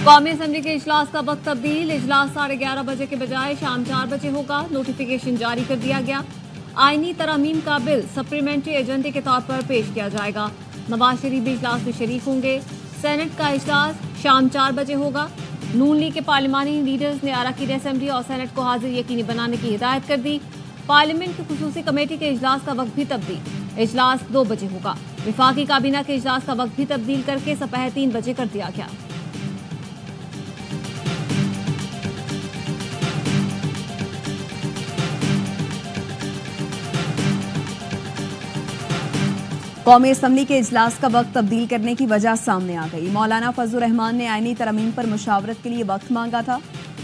कौमी असेंबली के इजलास का वक्त तब्दील। इजलास 11:30 बजे के बजाय शाम 4 बजे होगा। नोटिफिकेशन जारी कर दिया गया। आईनी तरमीम का बिल सप्लीमेंट्री एजेंडे के तौर पर पेश किया जाएगा। नवाज शरीफ भी इजलास में शरीक होंगे। सेनेट का इजलास शाम 4 बजे होगा। नून लीग के पार्लिमानी लीडर्स ने अरकान असेंबली और सेनेट को हाजिर यकीनी बनाने की हिदायत कर दी। पार्लियामेंट की खुसूसी कमेटी के इजलास का वक्त भी तब्दील। इजलास 2 बजे होगा। विफाकी काबीना के इजलास का वक्त भी तब्दील करके दोपहर 3 बजे कर दिया गया। कौमी असम्बली के इजलास का वक्त तब्दील करने की वजह सामने आ गई। मौलाना फजलुर रहमान ने आईनी तरमीम पर मुशावरत के लिए वक्त मांगा था।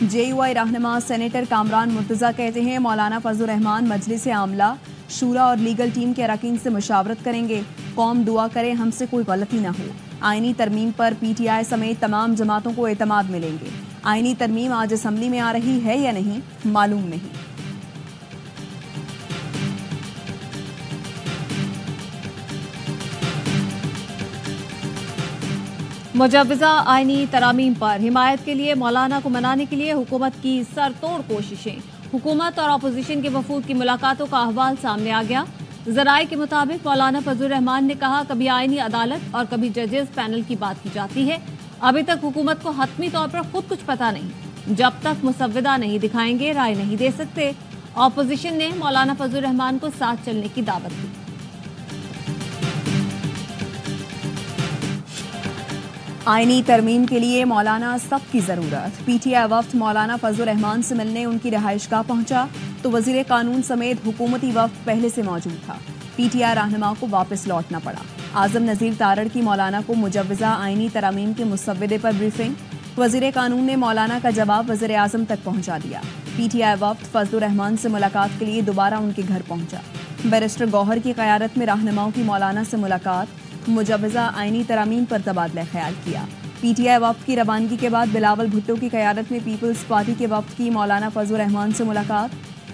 JUI रहनुमा सेनेटर कामरान मुर्तजा कहते हैं मौलाना फजलुर रहमान मजलिस आमला, शूरा और लीगल टीम के अरकान से मुशावरत करेंगे। कौम दुआ करे हमसे कोई गलती न हो। आईनी तरमीम पर PTI समेत तमाम जमातों को एतमाद मिलेंगे। आईनी तरमीम आज असम्बली में आ रही है या नहीं मालूम नहीं। मुजव्वज़ा आईनी तरामीम पर हिमायत के लिए मौलाना को मनाने के लिए हुकूमत की सरतोड़ कोशिशें। हुकूमत और अपोजिशन के वफूद की मुलाकातों का अहवाल सामने आ गया। जराए के मुताबिक मौलाना फजलुर रहमान ने कहा कभी आईनी अदालत और कभी जजेस पैनल की बात की जाती है। अभी तक हुकूमत को हतमी तौर पर खुद कुछ पता नहीं। जब तक मुसव्विदा नहीं दिखाएंगे राय नहीं दे सकते। अपोजिशन ने मौलाना फजलुर रहमान को साथ चलने की दावत दी। आईनी तरमीम के लिए मौलाना सबकी जरूरत। PTI वफ्द मौलाना फजलुर रहमान से मिलने उनकी रिहाइशगाह पहुंचा तो वजीर कानून समेत हुकूमती वफ्द पहले से मौजूद था। PTI रहनुमा को वापस लौटना पड़ा। आजम नजीर तारड़ की मौलाना को मुजव्वज़ा आईनी तरमीम के मुसव्विदे पर ब्रीफिंग। वजीर कानून ने मौलाना का जवाब वजीर आजम तक पहुंचा दिया। PTI वफ्द फजलुर रहमान से मुलाकात के लिए दोबारा उनके घर पहुंचा। बैरिस्टर गौहर की क़यादत में रहनुमाओं की मौलाना से मुलाकात, मुजव्वज़ा आईनी तरमीम पर तबादला ख्याल किया। PTI वफ्द की रवानगी के बाद बिलावल भुट्टो की क़यादत में पीपल्स पार्टी के वफ्द की मौलाना फजलुर रहमान से मुलाकात,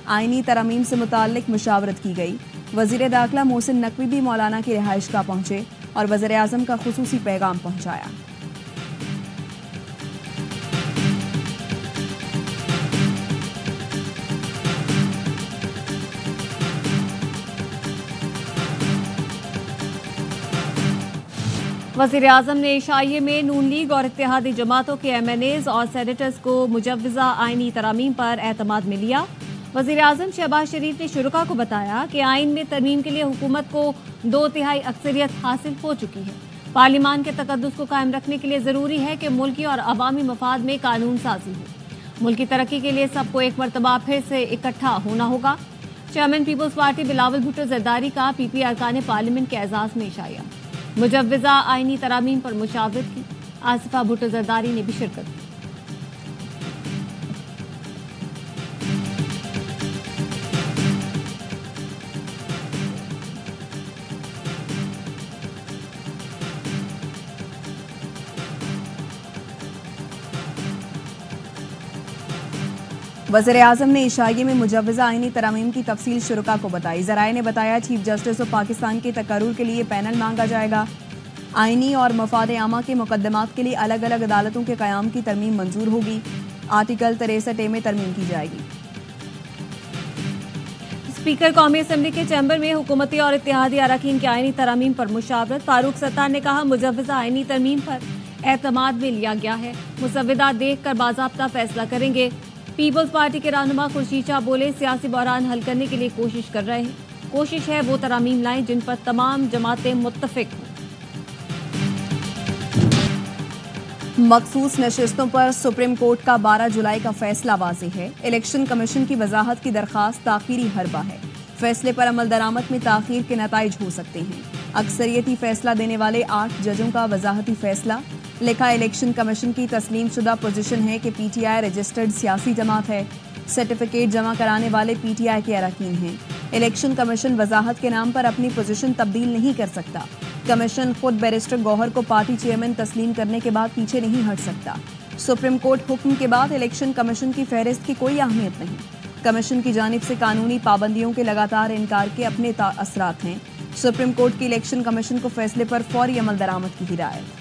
आईनी तरमीम से मुताल्लिक मुशावरत की गई। वज़ीर दाखिला मोहसिन नकवी भी मौलाना की रिहाइशगाह पहुंचे और वज़ीर आज़म का खुसूसी पैगाम पहुंचाया। वज़ीर आज़म ने इशाइये में नून लीग और इत्तेहादी जमातों के MNAs और सेनेटर्स को मुजव्वज़ा आईनी तरमीम पर एतमाद में लिया। वज़ीर आज़म शहबाज शरीफ ने शुरका को बताया कि आइन में तरमीम के लिए हुकूमत को 2/3 अक्सरियत हासिल हो चुकी है। पार्लिमान के तकद्दुस को कायम रखने के लिए ज़रूरी है कि मुल्की और अवामी मफाद में कानून साजी हो। मुल्क की तरक्की के लिए सबको एक मरतबा फिर से इकट्ठा होना होगा। Chairman peoples party Bilawal Bhutto Zardari का PP अरकान पार्लियामेंट के एजाज में इशाया। मुजव्वज़ा आईनी तरामीम पर मुशावरत की। आसिफा भुट्टो जरदारी ने भी शिरकत की। वज़ीर आज़म ने इशाइये में मुजव्वज़ा आईनी तरमीम की तफसील शुरका को बताई। ज़राए ने बताया चीफ जस्टिस ऑफ पाकिस्तान के तकर्रुर के लिए पैनल मांगा जाएगा। आईनी और मफाद आमा के मुकदमात के लिए अलग अलग अदालतों के क़याम की तरमीम मंजूर होगी। आर्टिकल 63A में तरमीम की जाएगी। स्पीकर कौमी असेंबली के चैम्बर में हुकूमती और इत्तेहादी अरकान की आईनी तरमीम पर मुशावरत। फारूक सत्तार ने कहा मुजव्वज़ा आईनी तरमीम पर एतमाद में लिया गया है। मुसव्विदा देख कर बाज़ाब्ता फैसला करेंगे। पीपल्स पार्टी के रहनुमा खुर्शीद शाह बोले सियासी बहरान हल करने के लिए कोशिश कर रहे हैं। कोशिश है वो तरमीम लाएं जिन पर तमाम जमातें मुत्तफिक हों। मखसूस नशिस्तों पर सुप्रीम कोर्ट का 12 जुलाई का फैसला वाज़ेह है। इलेक्शन कमीशन की वजाहत की दरखास्त ताख़ीरी हरबा है। फैसले पर अमल दरामद में ताख़ीर के नताइज हो सकते हैं। अक्सरियती फैसला देने वाले 8 जजों का वजाहती फैसला। लिखा इलेक्शन कमीशन की तस्लीम शुदा पोजीशन है कि PTI रजिस्टर्ड सियासी जमात है। सर्टिफिकेट जमा कराने वाले PTI के अरकान हैं। इलेक्शन कमीशन वजाहत के नाम पर अपनी पोजीशन तब्दील नहीं कर सकता। कमीशन खुद बैरिस्टर गौहर को पार्टी चेयरमैन तस्लीम करने के बाद पीछे नहीं हट सकता। सुप्रीम कोर्ट हुक्म के बाद इलेक्शन कमीशन की फहरिस्त की कोई अहमियत नहीं। कमीशन की जानिब से कानूनी पाबंदियों के लगातार इनकार के अपने असरात हैं। सुप्रीम कोर्ट की इलेक्शन कमीशन को फैसले पर फौरी अमल दरामद की हिदायत।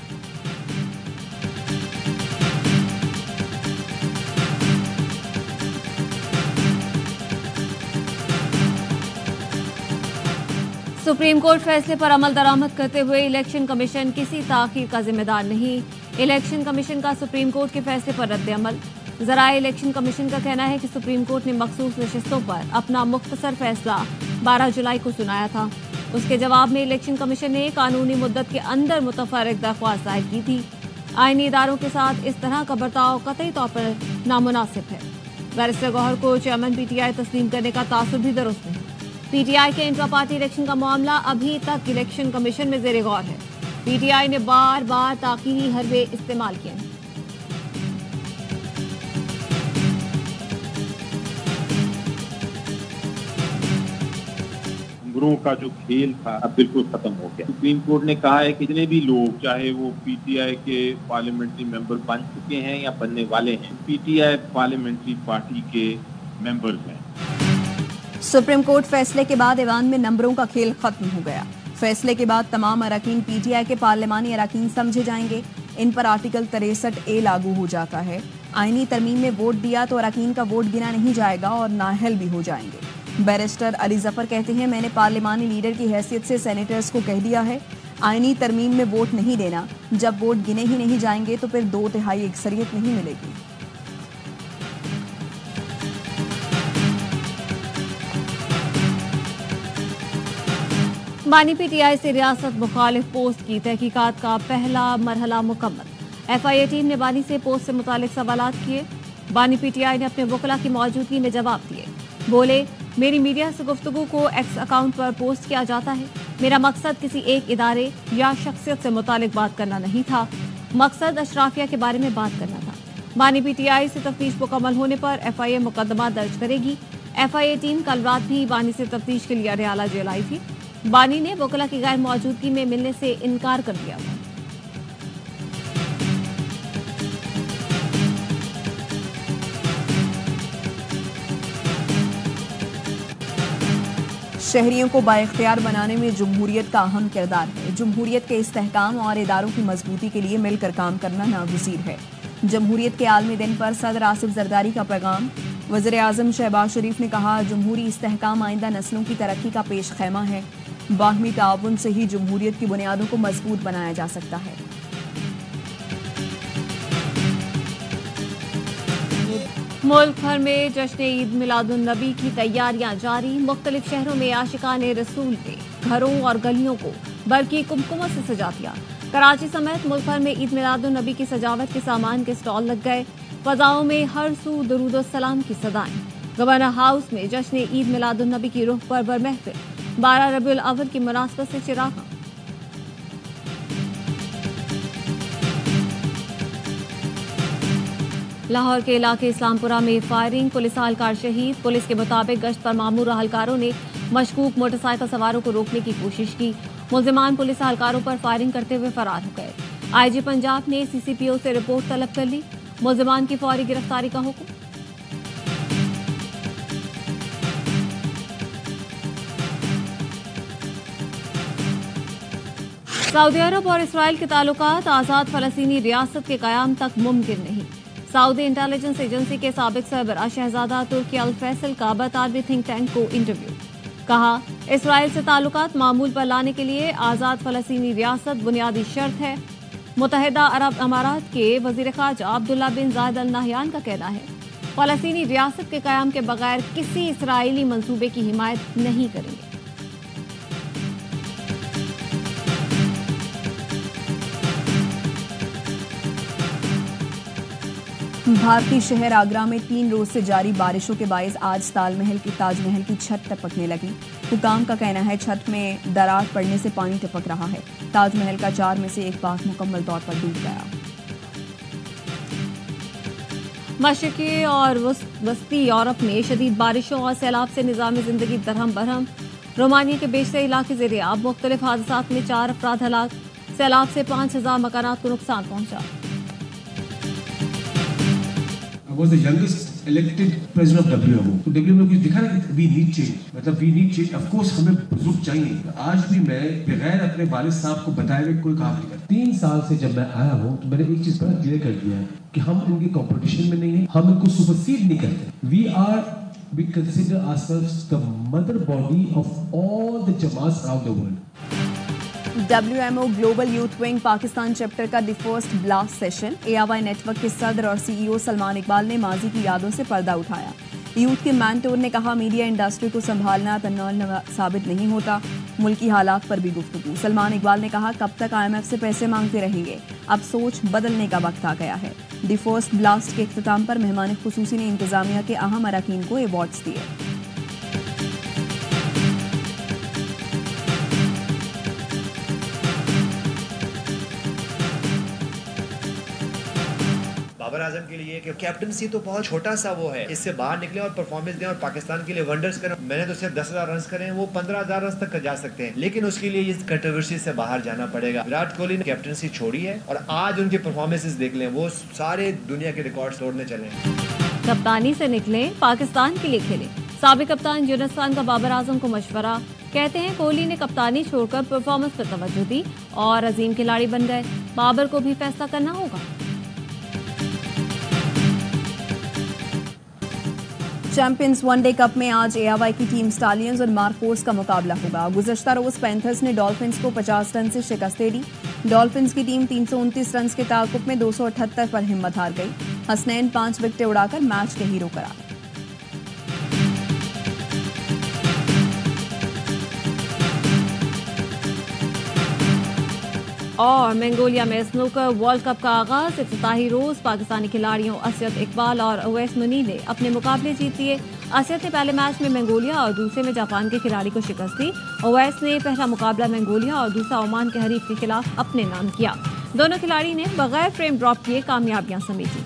सुप्रीम कोर्ट फैसले पर अमल दरामद करते हुए इलेक्शन कमीशन किसी ताखीर का जिम्मेदार नहीं। इलेक्शन कमीशन का सुप्रीम कोर्ट के फैसले पर रद्द अमल। जराए इलेक्शन कमीशन का कहना है कि सुप्रीम कोर्ट ने मखसूस नशिस्तों पर अपना मुख्तसर फैसला 12 जुलाई को सुनाया था। उसके जवाब में इलेक्शन कमीशन ने कानूनी मुद्दत के अंदर मुतफर्रिक दरख्वास्त दायर की थी। आईनी इदारों के साथ इस तरह का बर्ताव कतई तौर पर नामुनासिब है। बैरिस्टर गौहर को चेयरमैन पीटीआई तस्लीम करने का तासुर भी दुरुस्त नहीं। पीटीआई के इंट्रा पार्टी इलेक्शन का मामला अभी तक इलेक्शन कमीशन में जेर गौर है। पीटीआई ने बार बार ताकीदी हरबे इस्तेमाल किए हैं। नंबरों का जो खेल था अब बिल्कुल खत्म हो गया। सुप्रीम कोर्ट ने कहा है कि जितने भी लोग चाहे वो पीटीआई के पार्लियामेंट्री मेंबर बन चुके हैं या बनने वाले हैं, पीटीआई पार्लियामेंट्री पार्टी के मेंबर्स हैं। सुप्रीम कोर्ट फैसले के बाद ईवान में नंबरों का खेल खत्म हो गया। फैसले के बाद तमाम अरकान पीटीआई के पार्लिमानी अरकान समझे जाएंगे। इन पर आर्टिकल 63A लागू हो जाता है। आईनी तरमीम में वोट दिया तो अरकान का वोट गिना नहीं जाएगा और नाअहल भी हो जाएंगे। बैरिस्टर अली जफर कहते हैं, मैंने पार्लिमानी लीडर की हैसियत से सेनेटर्स को कह दिया है, आईनी तरमीम में वोट नहीं देना। जब वोट गिने ही नहीं जाएंगे तो फिर 2/3 अक्सरियत नहीं मिलेगी। बानी पीटीआई से रियासत मुखालिफ पोस्ट की तहकीकात का पहला मरहला मुकम्मल। एफआईए टीम ने बानी से पोस्ट से मुतालिक सवालात किए। बानी पीटीआई ने अपने वकला की मौजूदगी में जवाब दिए। बोले, मेरी मीडिया से गुफ्तगू को एक्स अकाउंट पर पोस्ट किया जाता है। मेरा मकसद किसी एक इदारे या शख्सियत से मुतालिक बात करना नहीं था। मकसद अशराफिया के बारे में बात करना था। बानी पीटीआई से तफ्तीश मुकम्मल होने पर एफआईए मुकदमा दर्ज करेगी। एफआईए टीम कल रात भी बानी से तफ्तीश के लिए अरियाला जेल आई थी। बानी ने वकला की गैर मौजूदगी में मिलने से इनकार कर दिया था। शहरियों को बाइख्तियार बनाने में जमहूरियत का अहम किरदार है। जमहूरियत के इस्तेहकाम और इदारों की मजबूती के लिए मिलकर काम करना नागुज़ीर है। जमहूरियत के आलमी दिन पर सदर आसिफ जरदारी का पैगाम। वज़ीर आज़म शहबाज शरीफ ने कहा, जमहूरी इस्तेहकाम आइंदा नस्लों की तरक्की का पेश खैमा है। बाहमी ताउन से ही जमहूरियत की बुनियादों को मजबूत बनाया जा सकता है। मुल्क भर में जश्न ईद मिलादुन नबी की तैयारियां जारी। मुख्तलिफ शहरों में आशिकाने रसूल ने घरों और गलियों को बरकी कुमकुमत से सजा दिया। कराची समेत मुल्क भर में ईद मिलादुन नबी की सजावट के सामान के स्टॉल लग गए। फजाओं में हर सू दुरूद सलाम की सदाएं। गवर्नर हाउस में जश्न ईद मिलादुन नबी की रूह पर महफिल। 12 रबीउल अव्वल की मुनासबत से चिरागा। लाहौर के इलाके इस्लामपुरा में फायरिंग, पुलिस एहलकार शहीद। पुलिस के मुताबिक गश्त पर मामूर एहलकारों ने मशकूक मोटरसाइकिल सवारों को रोकने की कोशिश की। मुल्जिमान पुलिस एहलकारों पर फायरिंग करते हुए फरार हो गए। आईजी पंजाब ने सीसीपीओ से रिपोर्ट तलब कर ली। मुल्जिमान की फौरी गिरफ्तारी का हुक्म। सऊदी अरब और इसराइल के ताल्लुकात आज़ाद फ़लस्तीनी रियासत के क़याम तक मुमकिन नहीं। सऊदी इंटेलिजेंस एजेंसी के साबिक सरबराह शहजादा तुर्की अल फैसल का बरतानवी थिंक टैंक को इंटरव्यू। कहा, इसराइल से ताल्लुकात मामूल पर लाने के लिए आज़ाद फ़लस्तीनी रियासत बुनियादी शर्त है। मुत्तहिदा अरब अमारात के वज़ीर ख़ारजा अब्दुल्ला बिन ज़ायद अल नहयान का कहना है, फ़लस्तीनी रियासत के क़याम के बगैर किसी इसराइली मंसूबे की हिमायत नहीं करेंगे। भारतीय शहर आगरा में 3 रोज से जारी बारिशों के बायस आज ताजमहल की छत टपकने लगी। हुकाम का कहना है, छत में दरार पड़ने से पानी टपक रहा है। ताजमहल का 4 में से 1 भाग मुकम्मल तौर पर डूब गया। मशरकी और वस्ती यूरोप में शदीद बारिशों और सैलाब से निज़ाम जिंदगी दरहम बरहम। रोमानिया के बेशतर इलाके ज़ेर-ए-आब। मुख्तलिफ हादसात में 4 अफराद हलाक। सैलाब से 5000 मकानात को नुकसान पहुंचा। was the youngest elected president of WMO. तो WMO कुछ दिखा ना कि we need change, मतलब we need change. Of course हमें बुजुर्ग चाहिए। आज भी मैं बगैर अपने वालिद साहब को बताए हुए कोई काम नहीं करता। 3 साल से जब मैं आया हूँ तो मैंने एक चीज बड़ा क्लियर कर दिया है कि हम इनके कंपटीशन में नहीं है, हम इनको सुपरसीड नहीं करते। We are we consider ourselves the mother body of all the Jamaats around the world. WMO global youth wing Pakistan chapter का the first blast session ARY network के सदर और CEO सलमान इकबाल ने माजी की यादों से पर्दा उठाया। यूथ के मेंटोर ने कहा, मीडिया इंडस्ट्री को संभालना तन्नौल साबित नहीं होता, मुल्की हालात पर भी गुफ्तगू। सलमान इकबाल ने कहा, कब तक IMF से पैसे मांगते रहेंगे, अब सोच बदलने का वक्त आ गया है। द फर्स्ट ब्लास्ट के इख्तिताम पर मेहमान खुसूसी ने इंतजामिया के अहम अरकान को अवार्ड्स दिए। बाबर आजम के लिए कि कैप्टनसी तो बहुत छोटा सा वो है, इससे बाहर निकले और परफॉर्मेंस दें और पाकिस्तान के लिए वंडर्स करें। मैंने तो सिर्फ 10,000 रन करे हैं, वो 15,000 रन तक जा सकते हैं, लेकिन उसके लिए इस कंट्रोवर्सी से बाहर जाना पड़ेगा। विराट कोहली ने कैप्टनसी छोड़ी है और आज उनके परफॉर्मेंसेस देख लें, वो सारे दुनिया के रिकॉर्ड तोड़ने चले। कप्तानी से निकले, पाकिस्तान के लिए खेले। साबिक कप्तान यूनुस खान का बाबर आजम को मशवरा। कहते हैं, कोहली ने कप्तानी छोड़कर परफॉर्मेंस पर तवज्जो दी और अजीम खिलाड़ी बन गए। बाबर को भी फैसला करना होगा। चैंपियंस वनडे कप में आज ARY की टीम स्टालियंस और मार्कोर्स का मुकाबला होगा। गुज़श्ता रोज पैंथर्स ने डॉल्फिन्स को 50 रन से शिकस्त दे दी। डॉल्फिन्स की टीम 329 रन के ताकुब में 278 पर हिम्मत हार गई। हसनैन 5 विकेटें उड़ाकर मैच के हीरो करार। और मंगोलिया में स्नूकर वर्ल्ड कप का आगाज। इफ्तिताही रोज पाकिस्तानी खिलाड़ियों असद इकबाल और उवैस मुनी ने अपने मुकाबले जीत लिए। असद ने पहले मैच में मंगोलिया और दूसरे में जापान के खिलाड़ी को शिकस्त दी। उवैस ने पहला मुकाबला मंगोलिया और दूसरा ओमान के हरीफ के खिलाफ अपने नाम किया। दोनों खिलाड़ी ने बगैर फ्रेम ड्रॉप किए कामयाबियां समेटी।